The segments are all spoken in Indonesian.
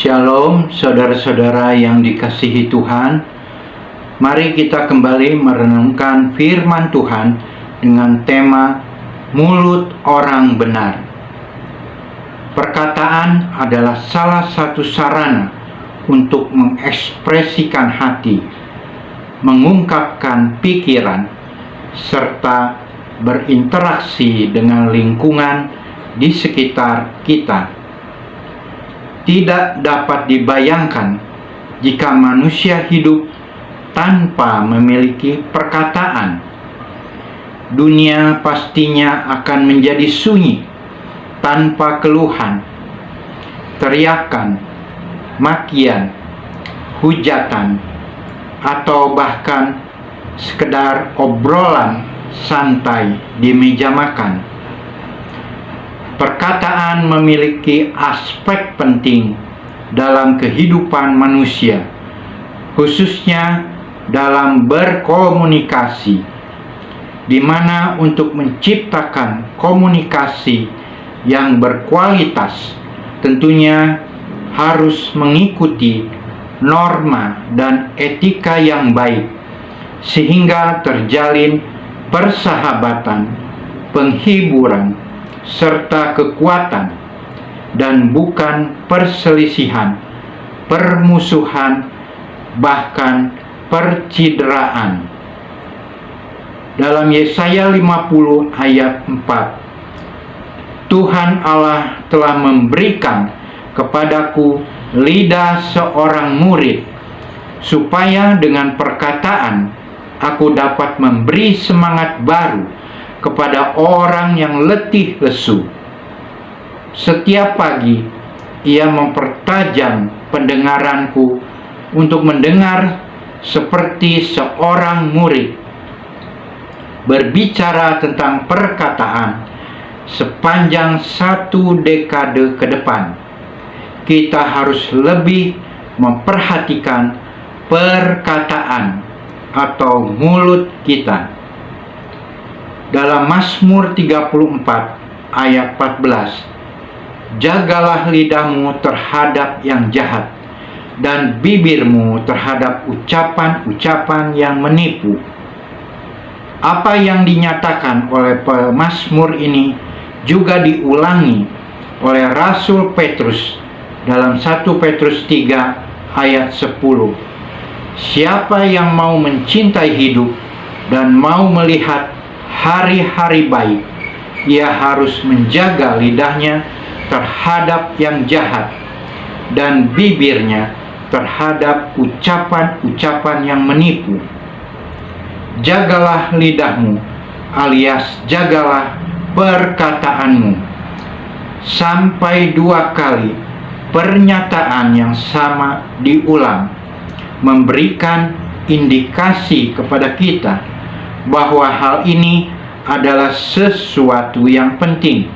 Shalom saudara-saudara yang dikasihi Tuhan. Mari kita kembali merenungkan firman Tuhan dengan tema mulut orang benar. Perkataan adalah salah satu sarana untuk mengekspresikan hati, mengungkapkan pikiran, serta berinteraksi dengan lingkungan di sekitar kita. Tidak dapat dibayangkan jika manusia hidup tanpa memiliki perkataan. Dunia pastinya akan menjadi sunyi tanpa keluhan, teriakan, makian, hujatan, atau bahkan sekedar obrolan santai di meja makan. Perkataan memiliki aspek penting dalam kehidupan manusia, khususnya dalam berkomunikasi, di mana untuk menciptakan komunikasi yang berkualitas tentunya harus mengikuti norma dan etika yang baik, sehingga terjalin persahabatan, penghiburan, serta kekuatan, dan bukan perselisihan, permusuhan, bahkan percideraan. Dalam Yesaya 50 ayat 4, Tuhan Allah telah memberikan kepadaku lidah seorang murid, supaya dengan perkataan aku dapat memberi semangat baru kepada orang yang letih lesu. Setiap pagi ia mempertajam pendengaranku untuk mendengar seperti seorang murid. Berbicara tentang perkataan sepanjang 1 dekade ke depan, kita harus lebih memperhatikan perkataan atau mulut kita. Dalam Mazmur 34 ayat 14, jagalah lidahmu terhadap yang jahat, dan bibirmu terhadap ucapan-ucapan yang menipu. Apa yang dinyatakan oleh pemazmur ini juga diulangi oleh Rasul Petrus dalam 1 Petrus 3 ayat 10. Siapa yang mau mencintai hidup dan mau melihat hari-hari baik, ia harus menjaga lidahnya terhadap yang jahat dan bibirnya terhadap ucapan-ucapan yang menipu. Jagalah lidahmu, alias jagalah perkataanmu. Sampai 2 kali pernyataan yang sama diulang, memberikan indikasi kepada kita bahwa hal ini adalah sesuatu yang penting.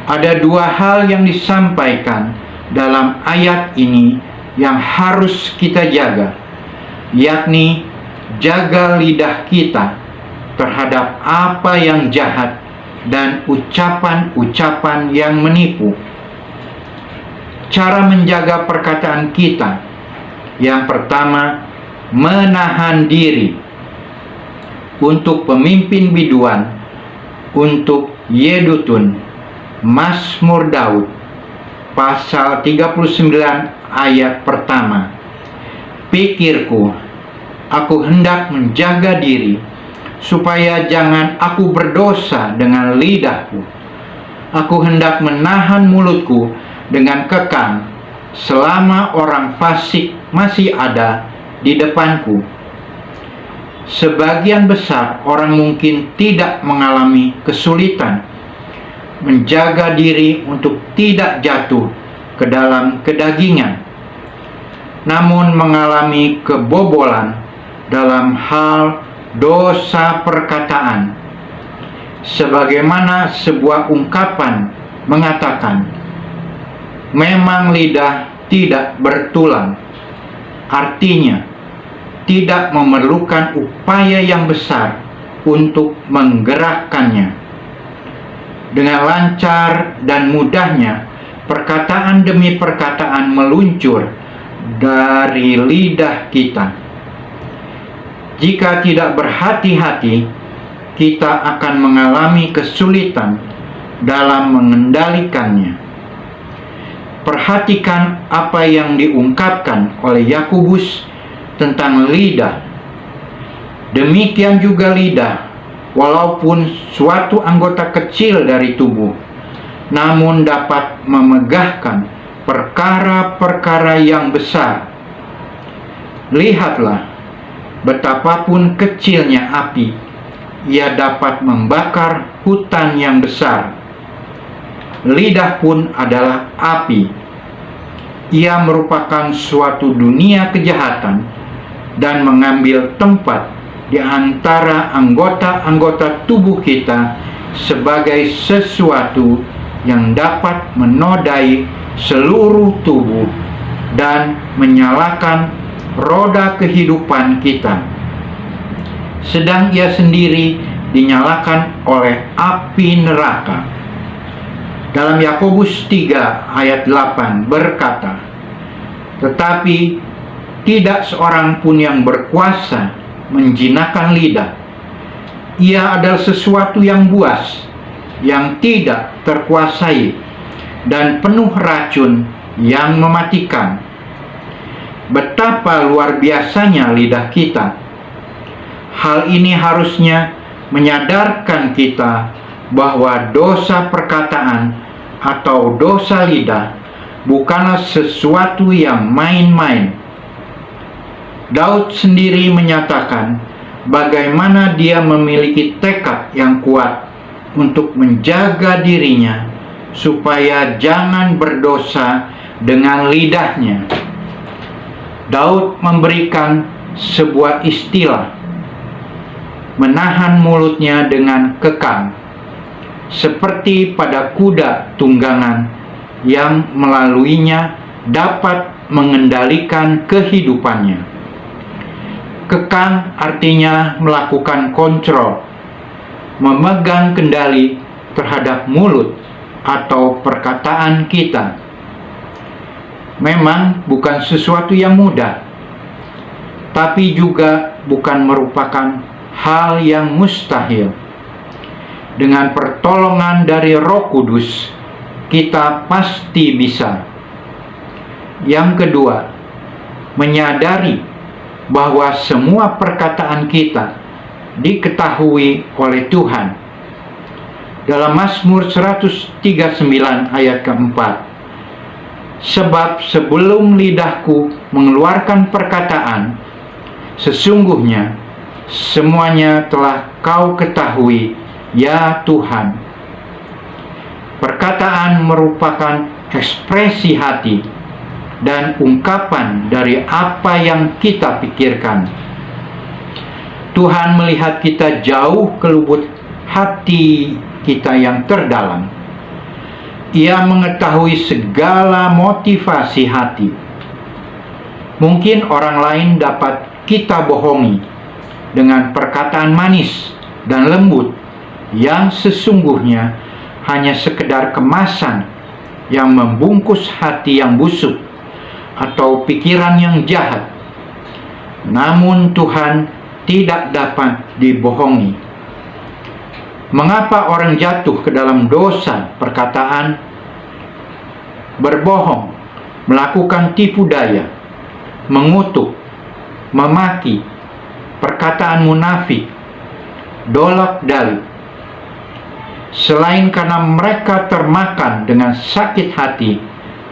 Ada 2 hal yang disampaikan dalam ayat ini yang harus kita jaga, yakni jaga lidah kita terhadap apa yang jahat dan ucapan-ucapan yang menipu. Cara menjaga perkataan kita, yang pertama, menahan diri. Untuk pemimpin biduan, untuk Yedutun, Mazmur Daud, pasal 39 ayat pertama. Pikirku, aku hendak menjaga diri, supaya jangan aku berdosa dengan lidahku. Aku hendak menahan mulutku dengan kekang, selama orang fasik masih ada di depanku. Sebagian besar orang mungkin tidak mengalami kesulitan menjaga diri untuk tidak jatuh ke dalam kedagingan, namun mengalami kebobolan dalam hal dosa perkataan. Sebagaimana sebuah ungkapan mengatakan, memang lidah tidak bertulang. Artinya, tidak memerlukan upaya yang besar untuk menggerakkannya. Dengan lancar dan mudahnya perkataan demi perkataan meluncur dari lidah kita. Jika tidak berhati-hati, kita akan mengalami kesulitan dalam mengendalikannya. Perhatikan apa yang diungkapkan oleh Yakobus tentang lidah. Demikian juga lidah, walaupun suatu anggota kecil dari tubuh, namun dapat memegahkan perkara-perkara yang besar. Lihatlah, betapapun kecilnya api, ia dapat membakar hutan yang besar. Lidah pun adalah api. Ia merupakan suatu dunia kejahatan dan mengambil tempat di antara anggota-anggota tubuh kita sebagai sesuatu yang dapat menodai seluruh tubuh dan menyalakan roda kehidupan kita, sedang ia sendiri dinyalakan oleh api neraka. Dalam Yakobus 3 ayat 8 berkata, "Tetapi tidak seorang pun yang berkuasa menjinakkan lidah. Ia adalah sesuatu yang buas, yang tidak terkuasai, dan penuh racun yang mematikan." Betapa luar biasanya lidah kita. Hal ini harusnya menyadarkan kita bahwa dosa perkataan atau dosa lidah bukanlah sesuatu yang main-main. Daud sendiri menyatakan bagaimana dia memiliki tekad yang kuat untuk menjaga dirinya supaya jangan berdosa dengan lidahnya. Daud memberikan sebuah istilah, menahan mulutnya dengan kekang, seperti pada kuda tunggangan yang melaluinya dapat mengendalikan kehidupannya. Kekang artinya melakukan kontrol, memegang kendali terhadap mulut atau perkataan kita. Memang bukan sesuatu yang mudah, tapi juga bukan merupakan hal yang mustahil. Dengan pertolongan dari Roh Kudus, kita pasti bisa. Yang kedua, menyadari bahwa semua perkataan kita diketahui oleh Tuhan. Dalam Mazmur 139 ayat keempat, "Sebab sebelum lidahku mengeluarkan perkataan, sesungguhnya semuanya telah Kau ketahui, ya Tuhan." Perkataan merupakan ekspresi hati dan ungkapan dari apa yang kita pikirkan. Tuhan melihat kita jauh ke lubuk hati kita yang terdalam. Ia mengetahui segala motivasi hati. Mungkin orang lain dapat kita bohongi dengan perkataan manis dan lembut yang sesungguhnya hanya sekedar kemasan yang membungkus hati yang busuk atau pikiran yang jahat. Namun Tuhan tidak dapat dibohongi. Mengapa orang jatuh ke dalam dosa perkataan? Berbohong, melakukan tipu daya, mengutuk, memaki, perkataan munafik, dolak-dalik. Selain karena mereka termakan dengan sakit hati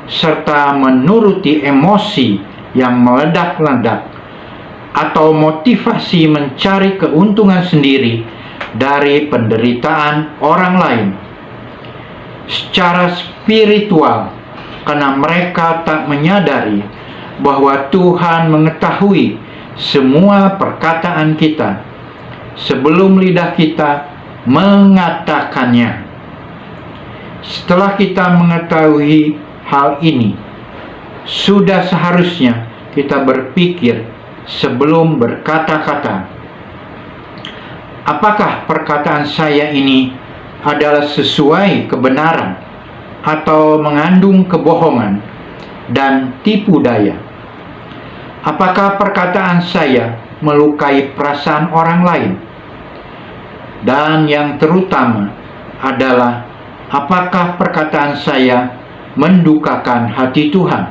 serta menuruti emosi yang meledak-ledak atau motivasi mencari keuntungan sendiri dari penderitaan orang lain. Secara spiritual, karena mereka tak menyadari bahwa Tuhan mengetahui semua perkataan kita sebelum lidah kita mengatakannya. Setelah kita mengetahui hal ini, sudah seharusnya kita berpikir sebelum berkata-kata. Apakah perkataan saya ini adalah sesuai kebenaran atau mengandung kebohongan dan tipu daya? Apakah perkataan saya melukai perasaan orang lain? Dan yang terutama adalah, apakah perkataan saya mendukakan hati Tuhan?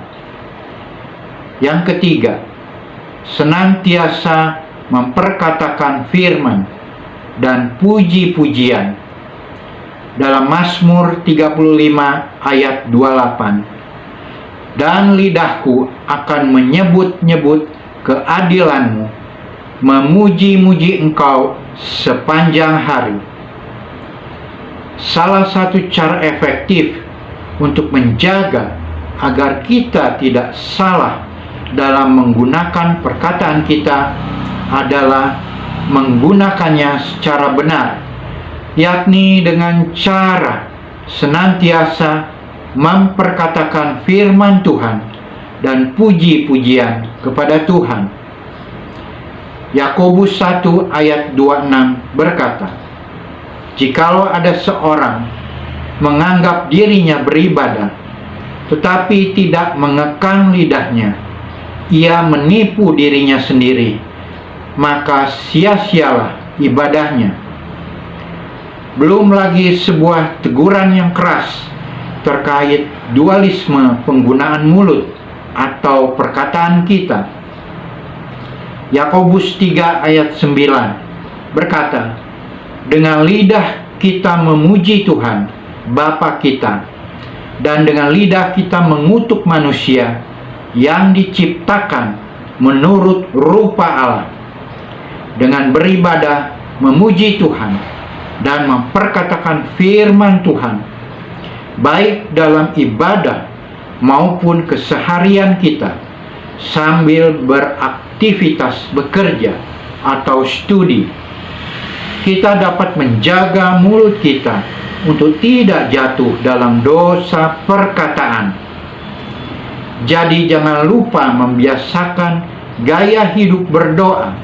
Yang ketiga, senantiasa memperkatakan firman dan puji-pujian. Dalam Mazmur 35 ayat 28, dan lidahku akan menyebut-nyebut keadilanmu, memuji-muji engkau sepanjang hari. Salah satu cara efektif untuk menjaga agar kita tidak salah dalam menggunakan perkataan kita adalah menggunakannya secara benar, yakni dengan cara senantiasa memperkatakan firman Tuhan dan puji-pujian kepada Tuhan. Yakobus 1 ayat 26 berkata, jikalau ada seorang menganggap dirinya beribadah, tetapi tidak mengekang lidahnya, ia menipu dirinya sendiri, maka sia-sialah ibadahnya. Belum lagi sebuah teguran yang keras terkait dualisme penggunaan mulut atau perkataan kita. Yakobus 3 ayat 9 berkata, dengan lidah kita memuji Tuhan, Bapa kita, dan dengan lidah kita mengutuk manusia yang diciptakan menurut rupa Allah, dengan beribadah memuji Tuhan dan memperkatakan firman Tuhan, baik dalam ibadah maupun keseharian kita, sambil beraktivitas bekerja atau studi. Kita dapat menjaga mulut kita untuk tidak jatuh dalam dosa perkataan. Jadi jangan lupa membiasakan gaya hidup berdoa,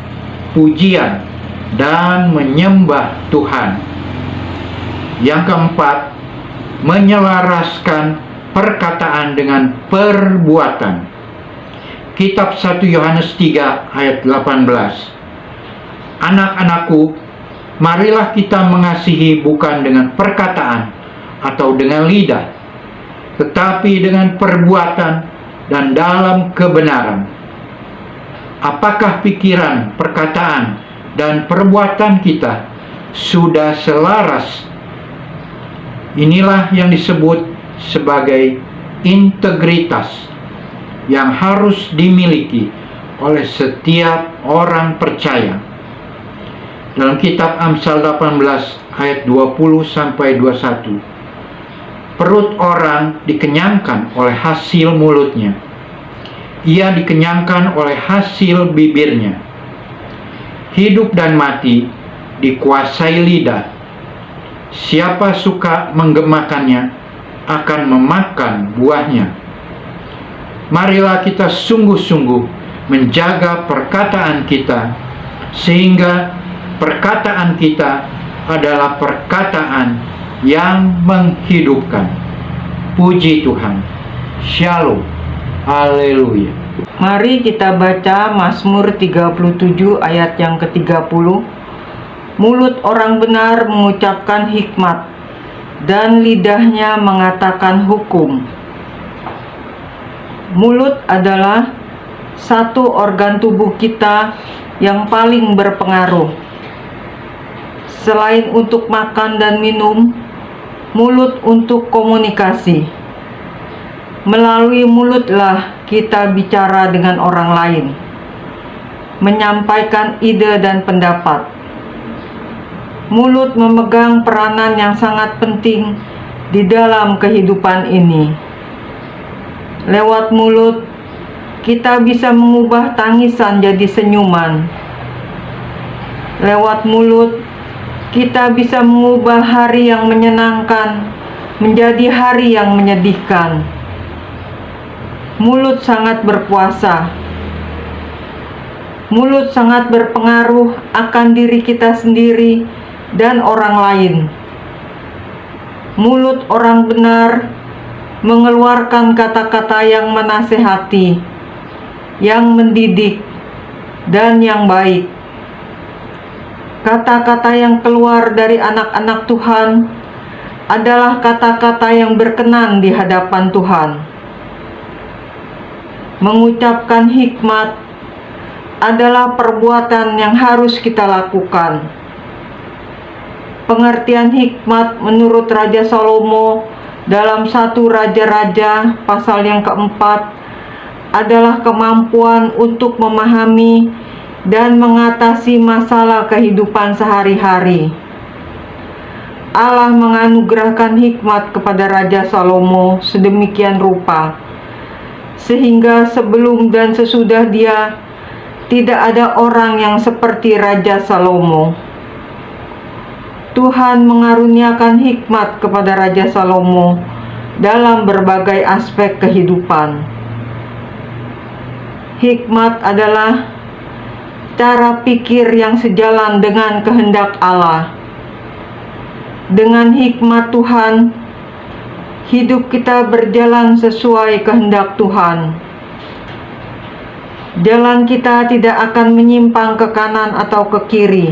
pujian, dan menyembah Tuhan. Yang keempat, menyelaraskan perkataan dengan perbuatan. Kitab 1 Yohanes 3 ayat 18. Anak-anakku, marilah kita mengasihi bukan dengan perkataan atau dengan lidah, tetapi dengan perbuatan dan dalam kebenaran. Apakah pikiran, perkataan, dan perbuatan kita sudah selaras? Inilah yang disebut sebagai integritas yang harus dimiliki oleh setiap orang percaya. Dalam kitab Amsal 18 ayat 20-21, perut orang dikenyangkan oleh hasil mulutnya, ia dikenyangkan oleh hasil bibirnya. Hidup dan mati dikuasai lidah. Siapa suka menggemakannya akan memakan buahnya. Marilah kita sungguh-sungguh menjaga perkataan kita, sehingga perkataan kita adalah perkataan yang menghidupkan. Puji Tuhan. Shalom. Haleluya. Mari kita baca Mazmur 37 ayat yang ke-30. Mulut orang benar mengucapkan hikmat, dan lidahnya mengatakan hukum. Mulut adalah satu organ tubuh kita yang paling berpengaruh. Selain untuk makan dan minum, mulut untuk komunikasi. Melalui mulutlah kita bicara dengan orang lain, menyampaikan ide dan pendapat. Mulut memegang peranan yang sangat penting di dalam kehidupan ini. Lewat mulut, kita bisa mengubah tangisan jadi senyuman. Lewat mulut, kita bisa mengubah hari yang menyenangkan menjadi hari yang menyedihkan. Mulut sangat berkuasa. Mulut sangat berpengaruh akan diri kita sendiri dan orang lain. Mulut orang benar mengeluarkan kata-kata yang menasehati, yang mendidik, dan yang baik. Kata-kata yang keluar dari anak-anak Tuhan adalah kata-kata yang berkenan di hadapan Tuhan. Mengucapkan hikmat adalah perbuatan yang harus kita lakukan. Pengertian hikmat menurut Raja Salomo dalam 1 Raja-Raja pasal yang keempat adalah kemampuan untuk memahami dan mengatasi masalah kehidupan sehari-hari. Allah menganugerahkan hikmat kepada Raja Salomo sedemikian rupa, sehingga sebelum dan sesudah dia tidak ada orang yang seperti Raja Salomo. Tuhan mengaruniakan hikmat kepada Raja Salomo dalam berbagai aspek kehidupan. Hikmat adalah cara pikir yang sejalan dengan kehendak Allah. Dengan hikmat Tuhan, hidup kita berjalan sesuai kehendak Tuhan. Jalan kita tidak akan menyimpang ke kanan atau ke kiri.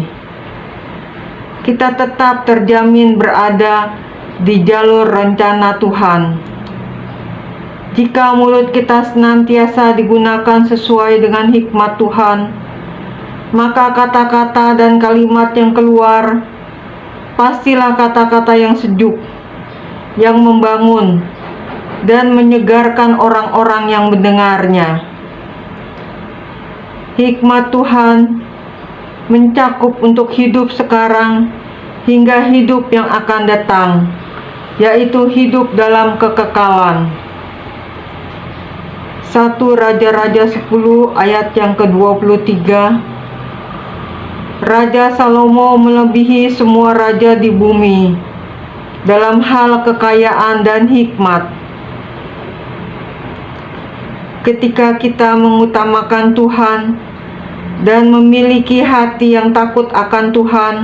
Kita tetap terjamin berada di jalur rencana Tuhan. Jika mulut kita senantiasa digunakan sesuai dengan hikmat Tuhan, maka kata-kata dan kalimat yang keluar pastilah kata-kata yang sejuk, yang membangun, dan menyegarkan orang-orang yang mendengarnya. Hikmat Tuhan mencakup untuk hidup sekarang hingga hidup yang akan datang, yaitu hidup dalam kekekalan. 1 Raja-Raja 10 ayat yang ke-23. Raja Salomo melebihi semua raja di bumi dalam hal kekayaan dan hikmat. Ketika kita mengutamakan Tuhan dan memiliki hati yang takut akan Tuhan,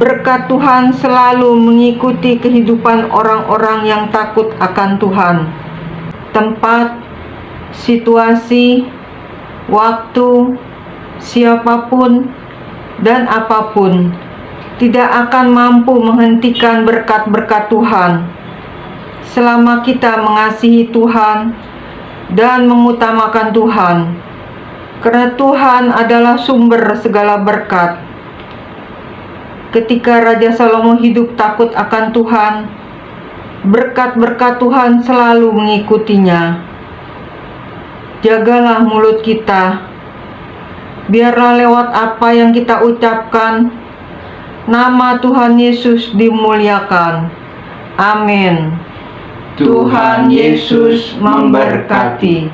berkat Tuhan selalu mengikuti kehidupan orang-orang yang takut akan Tuhan. Tempat, situasi, waktu, siapapun, dan apapun tidak akan mampu menghentikan berkat-berkat Tuhan selama kita mengasihi Tuhan dan mengutamakan Tuhan, karena Tuhan adalah sumber segala berkat. Ketika Raja Salomo hidup takut akan Tuhan, berkat-berkat Tuhan selalu mengikutinya. Jagalah mulut kita, biarlah lewat apa yang kita ucapkan, nama Tuhan Yesus dimuliakan. Amin. Tuhan Yesus memberkati.